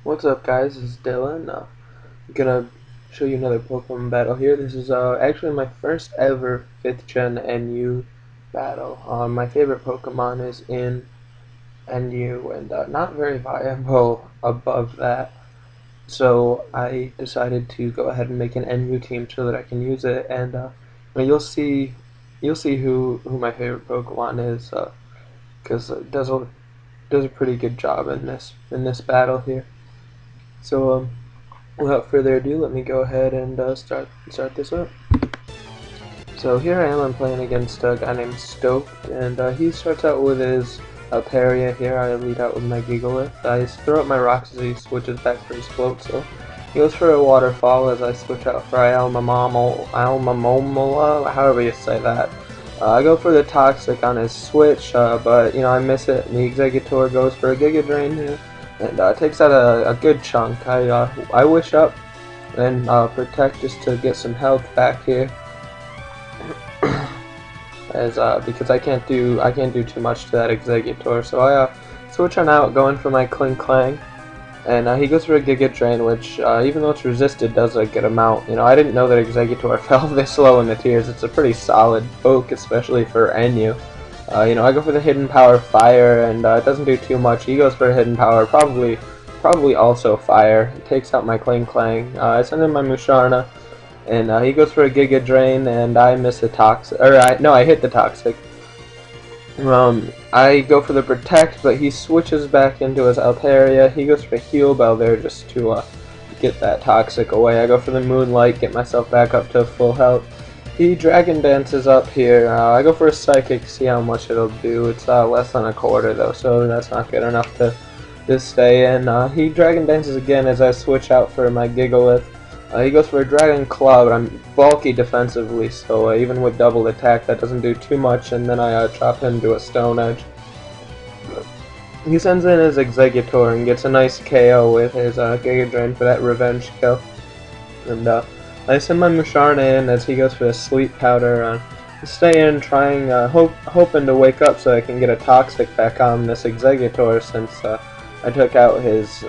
What's up, guys? This is Dylan. I'm gonna show you another Pokemon battle here. This is actually my first ever 5th gen NU battle. My favorite Pokemon is in NU and not very viable above that. So I decided to go ahead and make an NU team so that I can use it, and you'll see who my favorite Pokemon is, because it does a pretty good job in this battle here. So without further ado, let me go ahead and start this up. So here I am, I'm playing against a guy named Stoked, and he starts out with his Altaria here. I lead out with my Gigalith. I throw out my rocks as he switches back for his float, so he goes for a waterfall as I switch out for Almamomola, however you say that. I go for the Toxic on his switch, but I miss it, and the Exeggutor goes for a Giga Drain here, and takes out a good chunk. I wish up and protect just to get some health back here, as because I can't do too much to that Exeggutor. So I switch on out, going for my Kling Clang, and he goes for a Giga Drain, which even though it's resisted, does a good amount. I didn't know that Exeggutor fell this low in the tiers. It's a pretty solid poke, especially for NU. I go for the Hidden Power Fire, and it doesn't do too much. He goes for a Hidden Power, probably also Fire. It takes out my Kling Clang. I send in my Musharna, and he goes for a Giga Drain, and I miss the Toxic. I hit the Toxic. I go for the Protect, but he switches back into his Altaria. He goes for a Heal Bell there just to get that Toxic away. I go for the Moonlight, get myself back up to full health. He Dragon Dances up here. I go for a Psychic, see how much it'll do. It's less than a quarter though, so that's not good enough to stay in. He Dragon Dances again as I switch out for my Gigalith. He goes for a Dragon Claw, but I'm bulky defensively, so even with double attack that doesn't do too much, and then I chop him to a Stone Edge. He sends in his Exeggutor and gets a nice KO with his Giga Drain for that revenge kill. And I send my Musharna in as he goes for a Sleep Powder. Stay in, trying, hoping to wake up so I can get a Toxic back on this Exeggutor, since I took out his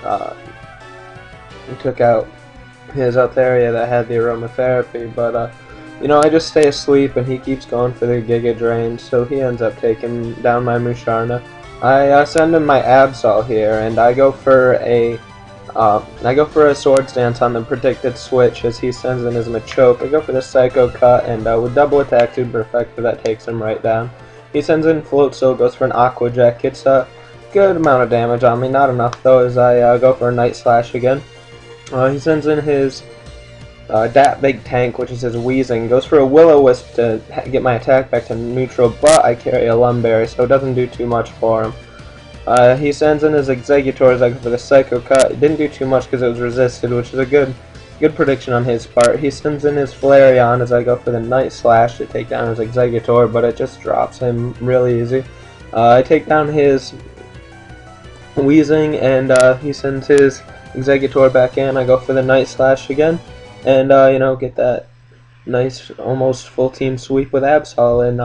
Altaria that had the aromatherapy. But I just stay asleep and he keeps going for the Giga Drain, so he ends up taking down my Musharna. I send him my Absol here, and I go for a Swords Dance on the predicted switch as he sends in his Machoke. I go for the Psycho Cut, and with double attack Super Effective, that takes him right down. He sends in Float Soul, goes for an Aqua Jet, gets a good amount of damage on me, not enough though, as I go for a Night Slash again. He sends in his Dat Big Tank, which is his Weezing, goes for a Will-O-Wisp to get my attack back to neutral, but I carry a Lumberry, so it doesn't do too much for him. He sends in his Exeggutor as I go for the Psycho Cut. It didn't do too much because it was resisted, which is a good prediction on his part. He sends in his Flareon as I go for the Night Slash to take down his Exeggutor, but it just drops him really easy. I take down his Weezing, and he sends his Exeggutor back in. I go for the Night Slash again, and get that nice almost full team sweep with Absol, and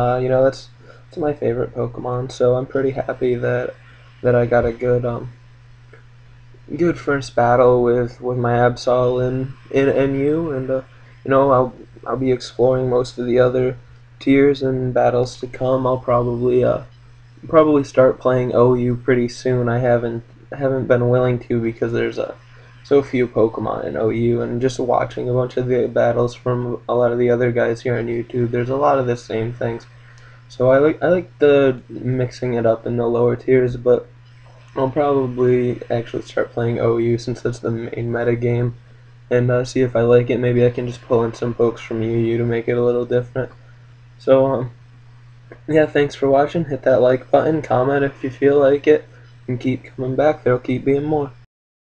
that's my favorite Pokemon. So I'm pretty happy that I got a good first battle with my Absol in NU, and I'll be exploring most of the other tiers and battles to come. I'll probably start playing OU pretty soon. I haven't been willing to because there's so few Pokemon in OU, and just watching a bunch of the battles from a lot of the other guys here on YouTube, there's a lot of the same things. So I like the mixing it up in the lower tiers, but I'll probably actually start playing OU since that's the main meta game, and see if I like it. Maybe I can just pull in some pokes from UU to make it a little different. So yeah, thanks for watching. Hit that like button, comment if you feel like it, and keep coming back. There'll keep being more.